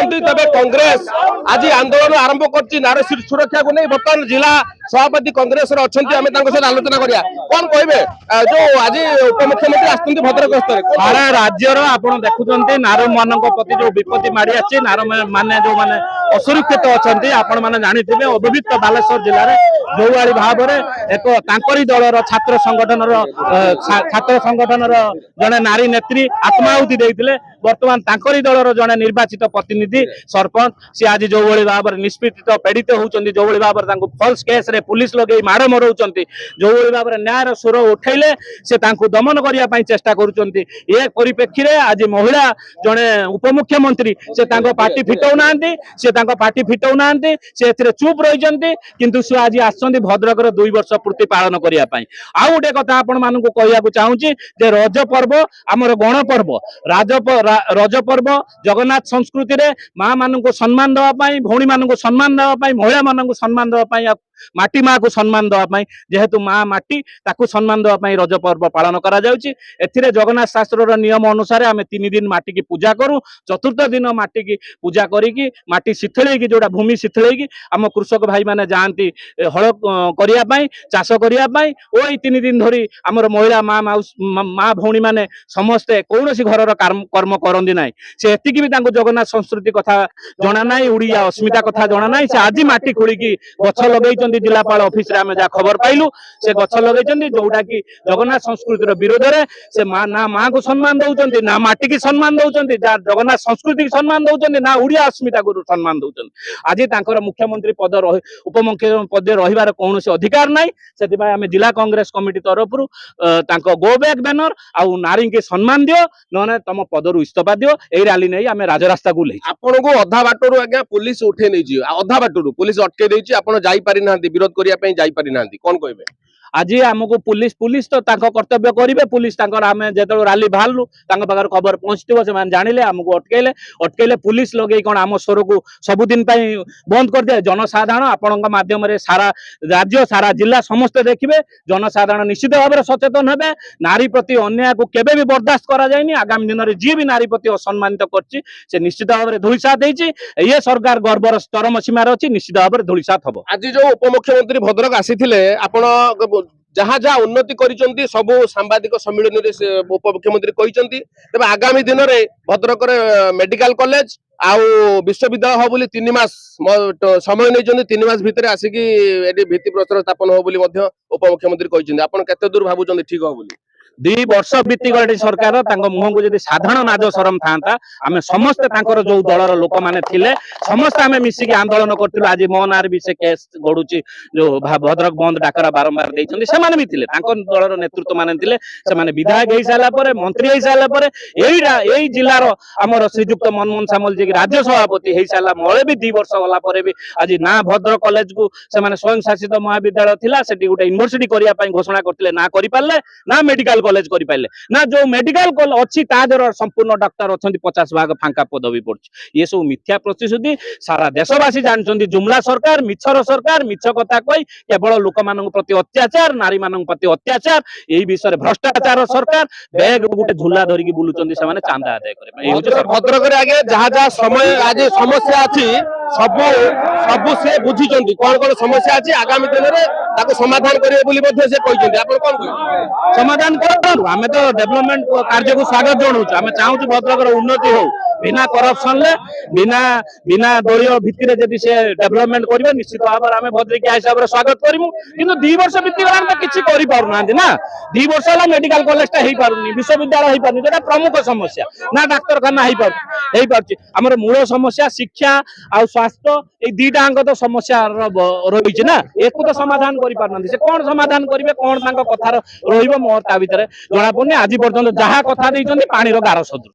कहते तबे कांग्रेस आज आंदोलन आरंभ कर नारी सुरक्षा को नहीं बर्तमान जिला सभापति कांग्रेस आलोचना करिया कौन कहबे जो आज उपमुख्यमंत्री आसुंती भद्रक गस्तर सारा राज्यर आपण देखुचंती नार मानक प्रति जो विपत्ति माड़ी आछि नार माने जो माने असुरक्षित अछंती आपण माने जानिथिबे अभियुक्त बालेश्वर जिल्ला रे जोवाली भाव रे एक तांकरी दलर छात्र संगठनर जने नारी नेत्री आत्माहुति देइतिले वर्तमान तांकरी दलर जने निर्वाचित प्रतिनिधि सरपंच सी आज जो भाव में निष्पीड़ित पीड़ित होती जो भाव में फल्स केस रे पुलिस लगे माड़ मरौंट जो भाव में न्यायर स्वर उठेले से दमन करने चेष्टा करुँच ये परिप्रेक्षी में आज महिला जड़े उपमुख्यमंत्री से पार्टी फिटाऊना से पार्टी फिटाऊना से चुप रही किंतु से आज आसछन्ति भद्रक 2 वर्ष पूर्ति पालन करने आउ गोटे कथा आपण मानक कहूँ चाहूँगी जे रज पर्व आमर गण पर्व रज पर्व जगन्नाथ संस्कृति रे माँ मान को सम्मान देवाई भौणी मान को सम्मान देवाई महिला मान को सम्मान देवाई माटी माँ को सम्मान देवाई जेहेतु माँ माटी ताकू सम्मान देवाई रज पर्व पालन करा जाउची एथिरे जगन्नाथ शास्त्र नियम अनुसार आम 3 दिन माटी की पूजा करूँ चतुर्थ दिन माटी की पूजा करी माटी शिथिल जोड़ा भूमि शिथिल आम कृषक भाई माने जाती हल करने चाष करने और 3 दिन धरी आमर महिला माँ माँ भौणी माने समस्ते कौन घर कर्म करती ना से एतिकी भी जगन्नाथ संस्कृति कथा जना ना उड़िया अस्मिता कथा जना ना से आज माटी खोलिकी गछ लगे जिलापाल ऑफिस रे आमे जा खबर पाइलु से गछ लगे जोटा कि जगन्नाथ संस्कृतिर विरोध में से ना माँ को सम्मान दौरान ना माटी की सम्मान दौरान जगन्नाथ संस्कृति की सम्मान दौरान ना उड़िया अस्मिता को सम्मान दौरान आज तांकर मुख्यमंत्री पद उपमुख्यमंत्री पद रहिबार कौन अधिकार ना से आम जिला कांग्रेस कमिटी तरफ गो बैक बैनर आउ नारी के सम्मान दियो न तुम पदर इस्तीफा दियो यही रैली नहीं आम राजरास्ता को ले आपन को अधा बाटरू आज्ञा पुलिस उठे नहीं अधा बाटरू पुलिस अटके देछि आपन जाई पारि ना विरोध करिया पई जाई पारि ना कोन कहबे आज आमको पुलिस तो कर्तव्य करेंगे पुलिस जो रैली बाहरलु खबर पहुंचो से जानिले आमको अटकेले पुलिस लगे कौन आम स्वर को सबुदिन बंद कर दिया जनसाधारण आपण माध्यम सारा राज्य सारा जिला समस्ते देखिए जनसाधारण निश्चित भाव में सचेतन हे नारी प्रति अन्याय को केबे भी बर्दाश्त करा जायनि आगामी दिन में जी भी नारी प्रति असम्मानित कर निश्चित भाव में धूलिसात ये सरकार गर्वर चरम सीमार अच्छी निश्चित भाव में धूलिसात हम आज जो उपमुख्यमंत्री भद्रक आसीथिले आपण जहाँ जहाँ उन्नति करिसंती सब सांबादिक सम्मेलन रे उपमुख्यमंत्री कहिसंती तबे आगामी दिन रे भद्रक रे मेडिकल कॉलेज आउ विश्वविद्यालय हो बोली 3 मास समय नहीं 3 मास भितर आसिकी एडी भित्ति प्रस्तर स्थापन हो बोली मध्य उपमुख्यमंत्री कहिसंती आपण केते दूर भाबुचंती ठीक हो बोली 2 वर्ष बीती गले सरकार मुह को जब साधारण नाज सरम था आम समस्ते जो दलर लोक मैंने थे समस्ते आम मिसिकी आंदोलन करूँ आज मो ना भी से केस गड़ुची जो भद्रक बंद डाकरा बारंबार देते भी थे दलर नेतृत्व मैंने विधायक हो सारापर मंत्री हो सारापर यही जिलार आमर श्रीजुक्त मनमोहन सामल जी राज्य सभापति हो सारा मले भी 2 वर्ष गला भी आज ना भद्रक कॉलेज को स्वयं शासित महाविद्यालय थिला सेठी गोटे यूनिवर्सिटी करने घोषणा करते ना करें ना मेडिकल कॉलेज करि पाइले ना जो मेडिकल कॉलेज अच्छी ताजर संपूर्ण डॉक्टर अच्छा 50 भाग फांका पदवी पड़ी ये सब मिथ्या प्रतिश्रुति सारा देशवासी जानते जुमला सरकार मिछ कथा कही केवल लोक मान प्रति अत्याचार नारी मान प्रति अत्याचार यही विषय भ्रष्टाचार सरकार बैग गोटे झूला धरिकी बुलुचंदी से माने चांदा आदाय करे भद्रक रे आगे जहाँ जहाँ समय आज समस्या अछि सब से बुझिचंदी कौन समस्या अछि आगामी दिन रे ताको समाधान करिवे बोली मध्ये से कहिचंदी आपण कोन कहि समाधान करू आम तो डेवलपमेंट कार्य को स्वागत जनाऊँ आम चाहूँ भद्रक उन्नति हो बिना करप्शन बिना दलीय भित्ति जदि से डेवलपमेंट करेंगे निश्चित भाव में आम भद्रिका हिसाब से स्वागत करूँ कि 2 वर्ष बीती गला किसी ना 2 वर्ष है मेडिकल कॉलेज हो पारे विश्वविद्यालय हो पारे जो प्रमुख समस्या ना डाक्तरखाना हो पारे आम मूल समस्या शिक्षा आ स्वास्थ्य ये 2टांग तो समस्या रही ना एक तो समाधान कर कौन समाधान करेंगे कौन कथार रोर मोर ता भर जना पड़े आज पर्यटन जहाँ कथा पानी गार सदृश